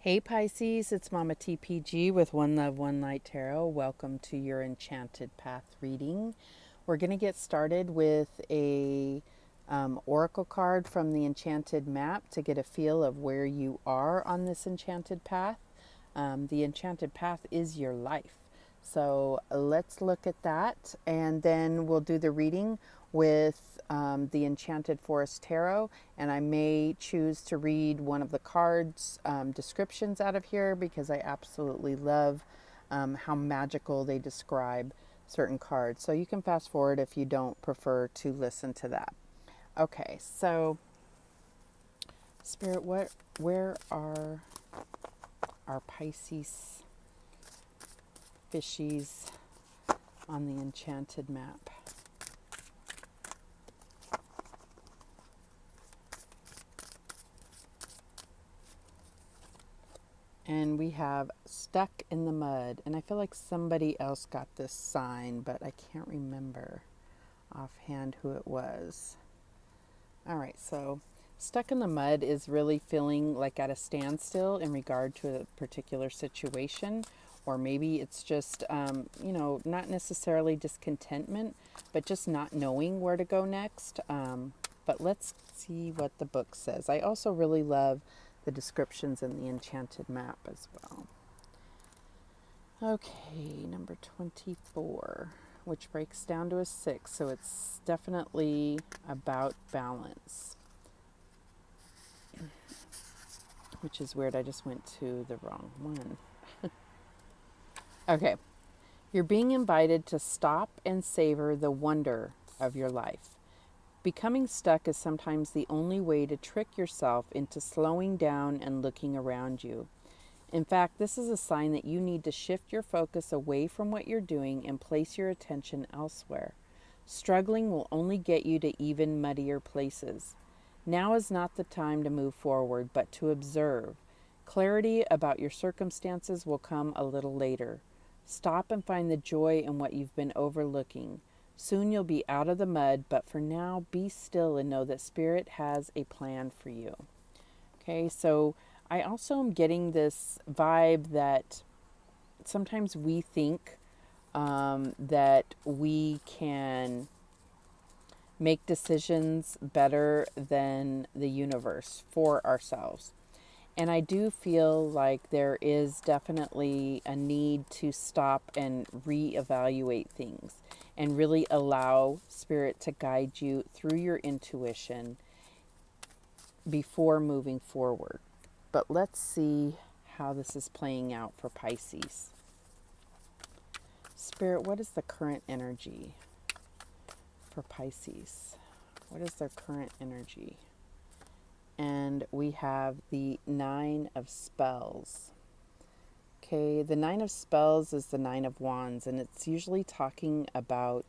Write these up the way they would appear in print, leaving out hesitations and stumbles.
Hey Pisces, it's Mama TPG with One Love, One Light Tarot. Welcome to your Enchanted Path reading. We're going to get started with a oracle card from the Enchanted Map to get a feel of where you are on this Enchanted Path. The Enchanted Path is your life. So let's look at that, and then we'll do the reading with the Enchanted Forest Tarot, and I may choose to read one of the cards descriptions out of here because I absolutely love how magical they describe certain cards. So you can fast forward if you don't prefer to listen to that. Okay, so Spirit, where are our Pisces fishies on the Enchanted Map? And we have stuck in the mud. And I feel like somebody else got this sign, but I can't remember offhand who it was. All right, so stuck in the mud is really feeling like at a standstill in regard to a particular situation, or maybe it's just, not necessarily discontentment, but just not knowing where to go next. But let's see what the book says. I also really love the descriptions in the Enchanted Map as well. Okay, number 24, which breaks down to a 6, so it's definitely about balance. Which is weird, I just went to the wrong one. Okay, you're being invited to stop and savor the wonder of your life. Becoming stuck is sometimes the only way to trick yourself into slowing down and looking around you. In fact, this is a sign that you need to shift your focus away from what you're doing and place your attention elsewhere. Struggling will only get you to even muddier places. Now is not the time to move forward, but to observe. Clarity about your circumstances will come a little later. Stop and find the joy in what you've been overlooking. Soon you'll be out of the mud, but for now, be still and know that Spirit has a plan for you. Okay, so I also am getting this vibe that sometimes we think that we can make decisions better than the universe for ourselves. And I do feel like there is definitely a need to stop and reevaluate things and really allow Spirit to guide you through your intuition before moving forward. But let's see how this is playing out for Pisces. Spirit, what is the current energy for Pisces? What is their current energy? And we have the 9 of Spells. Okay, the 9 of Spells is the 9 of Wands, and it's usually talking about,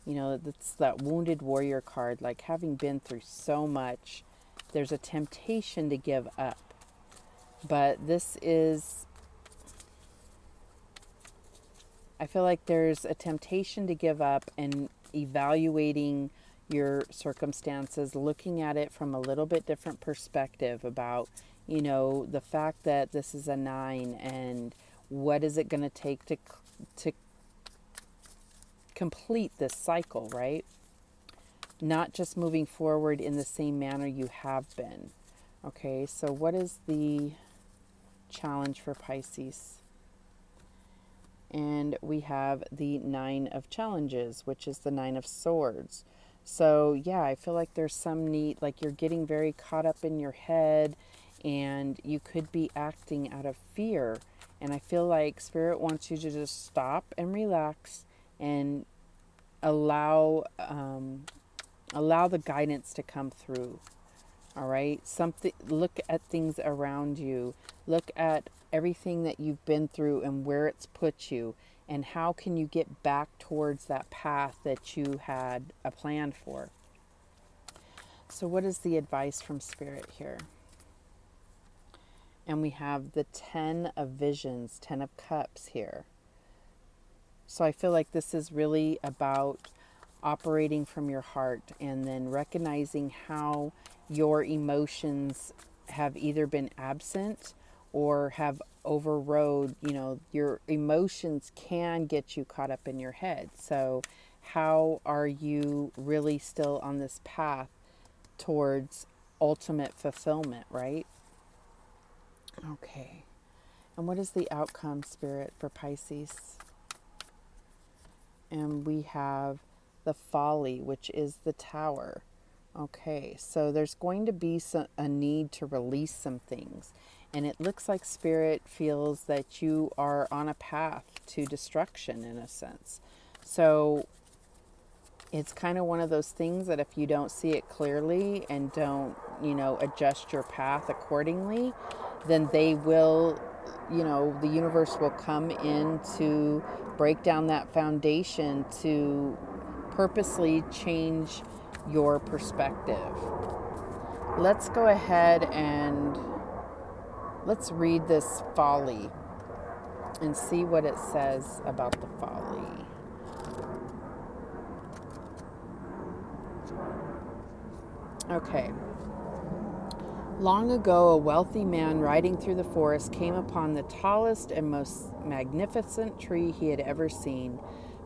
it's that wounded warrior card, like having been through so much, there's a temptation to give up. But this is, I feel like there's a temptation to give up and evaluating your circumstances, looking at it from a little bit different perspective about, the fact that this is a 9 and what is it going to take to complete this cycle, right? Not just moving forward in the same manner you have been. Okay, so what is the challenge for Pisces? And we have the 9 of Challenges, which is the 9 of Swords. So yeah, I feel like there's some need, like you're getting very caught up in your head and you could be acting out of fear. And I feel like Spirit wants you to just stop and relax and allow the guidance to come through. All right, look at things around you. Look at everything that you've been through and where it's put you, and how can you get back towards that path that you had a plan for. So what is the advice from Spirit here? And we have the 10 of Visions, 10 of Cups here. So I feel like this is really about operating from your heart and then recognizing how your emotions have either been absent or have overrode, your emotions can get you caught up in your head. So how are you really still on this path towards ultimate fulfillment, right? Okay. And what is the outcome, Spirit, for Pisces? And we have the folly, which is the Tower. Okay, so there's going to be a need to release some things. And it looks like Spirit feels that you are on a path to destruction in a sense. So it's kind of one of those things that if you don't see it clearly and don't, adjust your path accordingly, then they will, the universe will come in to break down that foundation to purposely change your perspective. Let's go ahead and let's read this folly and see what it says about the folly. Okay. Long ago, a wealthy man riding through the forest came upon the tallest and most magnificent tree he had ever seen.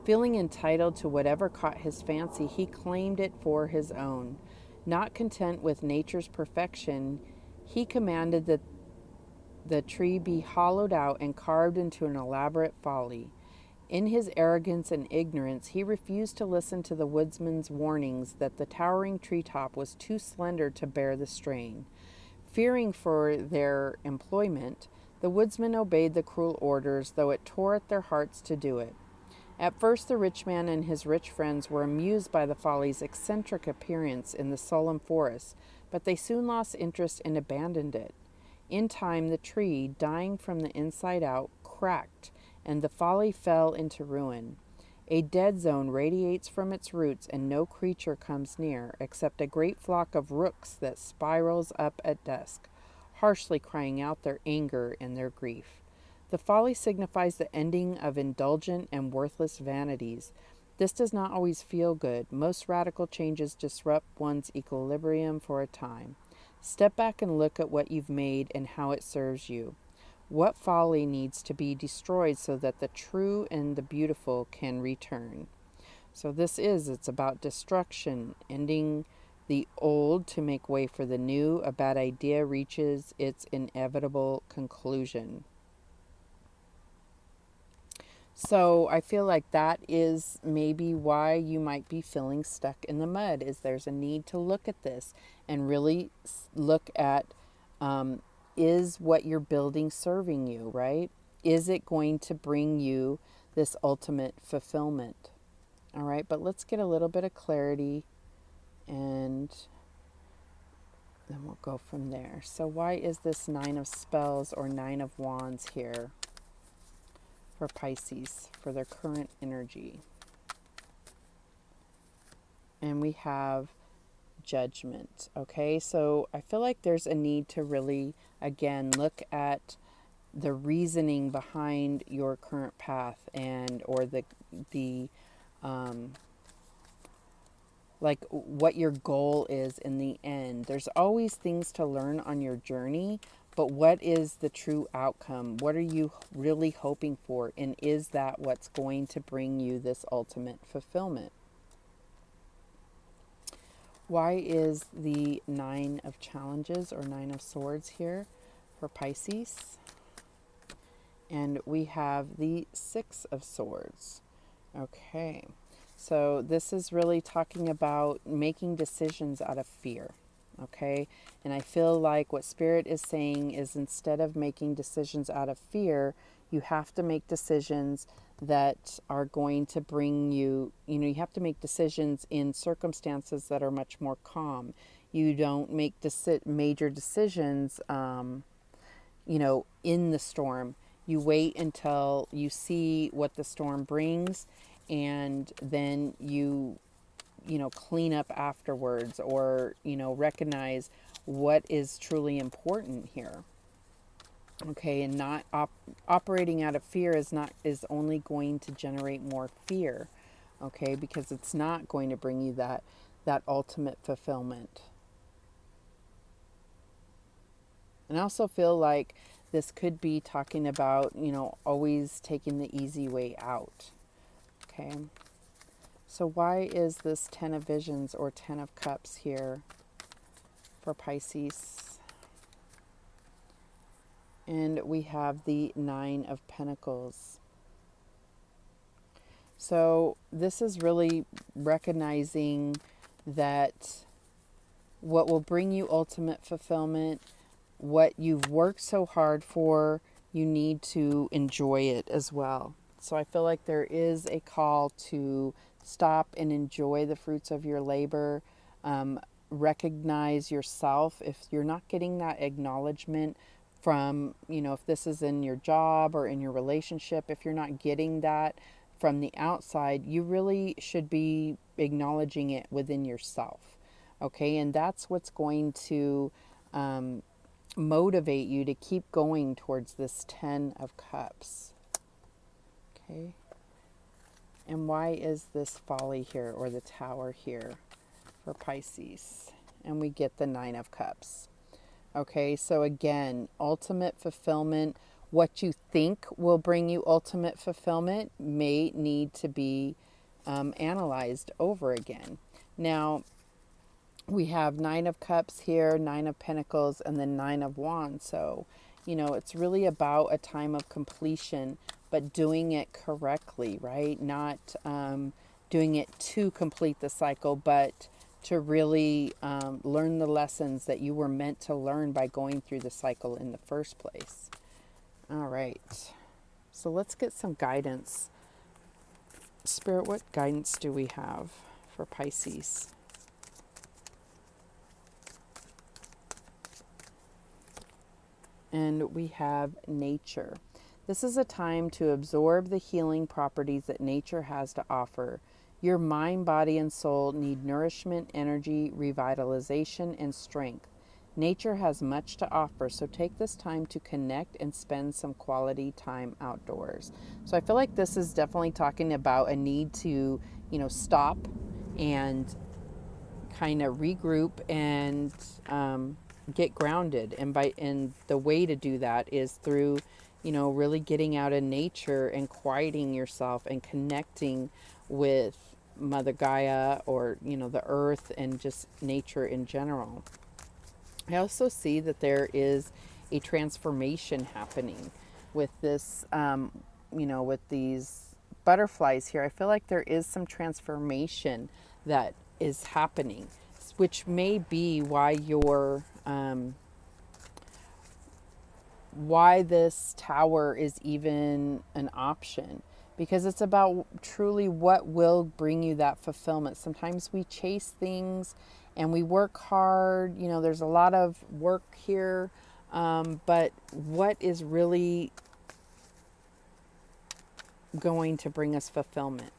Feeling entitled to whatever caught his fancy, he claimed it for his own. Not content with nature's perfection, he commanded that the tree be hollowed out and carved into an elaborate folly. In his arrogance and ignorance, he refused to listen to the woodsman's warnings that the towering treetop was too slender to bear the strain. Fearing for their employment, the woodsmen obeyed the cruel orders, though it tore at their hearts to do it. At first, the rich man and his rich friends were amused by the folly's eccentric appearance in the solemn forest, but they soon lost interest and abandoned it. In time, the tree, dying from the inside out, cracked, and the folly fell into ruin. A dead zone radiates from its roots, and no creature comes near, except a great flock of rooks that spirals up at dusk, harshly crying out their anger and their grief. The folly signifies the ending of indulgent and worthless vanities. This does not always feel good. Most radical changes disrupt one's equilibrium for a time. Step back and look at what you've made and how it serves you. What folly needs to be destroyed so that the true and the beautiful can return? So it's about destruction, ending the old to make way for the new. A bad idea reaches its inevitable conclusion. So I feel like that is maybe why you might be feeling stuck in the mud, is there's a need to look at this and really look at, is what you're building serving you, right? Is it going to bring you this ultimate fulfillment? All right, but let's get a little bit of clarity and then we'll go from there. So why is this 9 of Spells or 9 of Wands here for Pisces, for their current energy? And we have Judgment. Okay, so I feel like there's a need to really, again, look at the reasoning behind your current path and or the like what your goal is in the end. There's always things to learn on your journey, but what is the true outcome? What are you really hoping for? And is that what's going to bring you this ultimate fulfillment? Why is the 9 of Challenges or 9 of Swords here for Pisces? And we have the 6 of Swords. Okay, so this is really talking about making decisions out of fear. Okay, and I feel like what Spirit is saying is instead of making decisions out of fear, you have to make decisions that are going to bring you, you have to make decisions in circumstances that are much more calm. You don't make major decisions, in the storm. You wait until you see what the storm brings, and then you clean up afterwards, or, recognize what is truly important here. Okay, and not operating out of fear is only going to generate more fear. Okay, because it's not going to bring you that ultimate fulfillment. And I also feel like this could be talking about, always taking the easy way out. Okay. So why is this 10 of Visions or 10 of Cups here for Pisces? And we have the 9 of Pentacles. So this is really recognizing that what will bring you ultimate fulfillment, what you've worked so hard for, you need to enjoy it as well. So I feel like there is a call to stop and enjoy the fruits of your labor. Recognize yourself if you're not getting that acknowledgement from, if this is in your job or in your relationship, if you're not getting that from the outside, you really should be acknowledging it within yourself. Okay, and that's what's going to motivate you to keep going towards this 10 of Cups. Okay, and why is this folly here or the Tower here for Pisces? And we get the 9 of Cups. Okay, so again, ultimate fulfillment. What you think will bring you ultimate fulfillment may need to be analyzed over again. Now, we have 9 of Cups here, 9 of Pentacles, and then 9 of Wands. So, it's really about a time of completion, but doing it correctly, right? Not doing it to complete the cycle, but to really learn the lessons that you were meant to learn by going through the cycle in the first place. All right. So let's get some guidance. Spirit, what guidance do we have for Pisces? And we have nature. This is a time to absorb the healing properties that nature has to offer. Your mind, body, and soul need nourishment, energy, revitalization, and strength. Nature has much to offer, so take this time to connect and spend some quality time outdoors. So I feel like this is definitely talking about a need to, stop and kind of regroup and get grounded. And the way to do that is through, really getting out in nature and quieting yourself and connecting with Mother Gaia or, the earth and just nature in general. I also see that there is a transformation happening with this, with these butterflies here. I feel like there is some transformation that is happening, which may be why why this Tower is even an option, because it's about truly what will bring you that fulfillment. Sometimes we chase things and we work hard, there's a lot of work here, but what is really going to bring us fulfillment?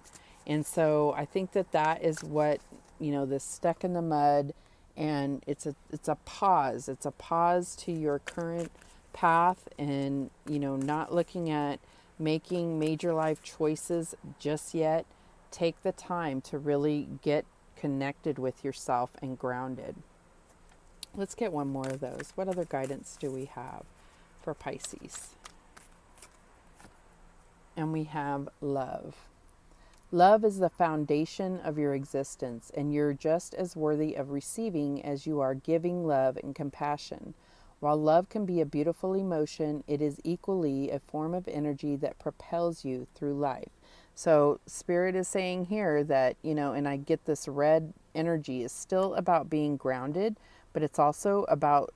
And so I think that is what, this stuck in the mud, and it's a pause. It's a pause to your current path, and, not looking at making major life choices just yet. Take the time to really get connected with yourself and grounded. Let's get one more of those. What other guidance do we have for Pisces? And we have love. Love is the foundation of your existence, and you're just as worthy of receiving as you are giving love and compassion. While love can be a beautiful emotion, it is equally a form of energy that propels you through life. So Spirit is saying here that, and I get this red energy is still about being grounded, but it's also about,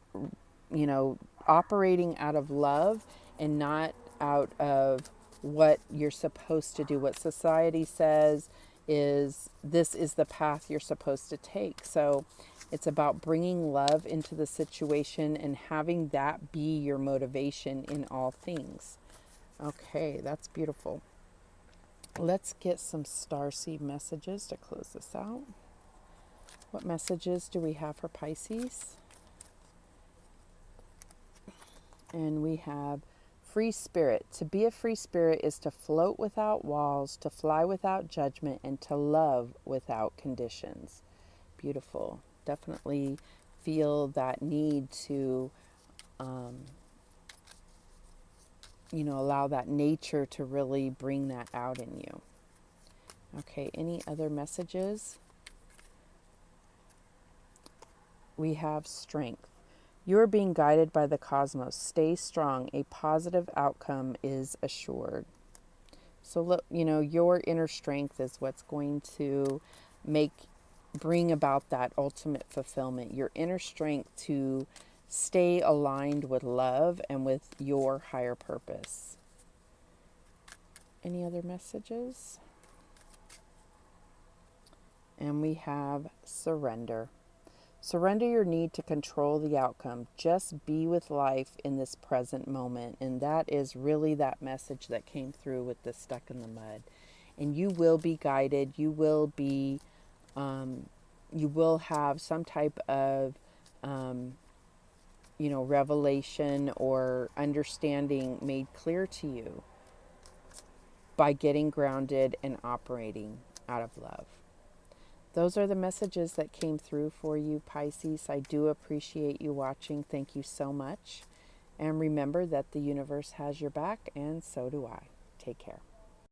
operating out of love and not out of what you're supposed to do. What society says is this is the path you're supposed to take. So it's about bringing love into the situation and having that be your motivation in all things. Okay, that's beautiful. Let's get some starseed messages to close this out. What messages do we have for Pisces? And we have free spirit. To be a free spirit is to float without walls, to fly without judgment, and to love without conditions. Beautiful. Definitely feel that need to allow that nature to really bring that out in you. Okay, any other messages? We have strength. You're being guided by the cosmos. Stay strong. A positive outcome is assured. So look, your inner strength is what's going to bring about that ultimate fulfillment. Your inner strength to stay aligned with love and with your higher purpose. Any other messages? And we have surrender. Surrender your need to control the outcome. Just be with life in this present moment. And that is really that message that came through with the stuck in the mud. And you will be guided. You will have some type of, revelation or understanding made clear to you by getting grounded and operating out of love. Those are the messages that came through for you, Pisces. I do appreciate you watching. Thank you so much. And remember that the universe has your back, and so do I. Take care.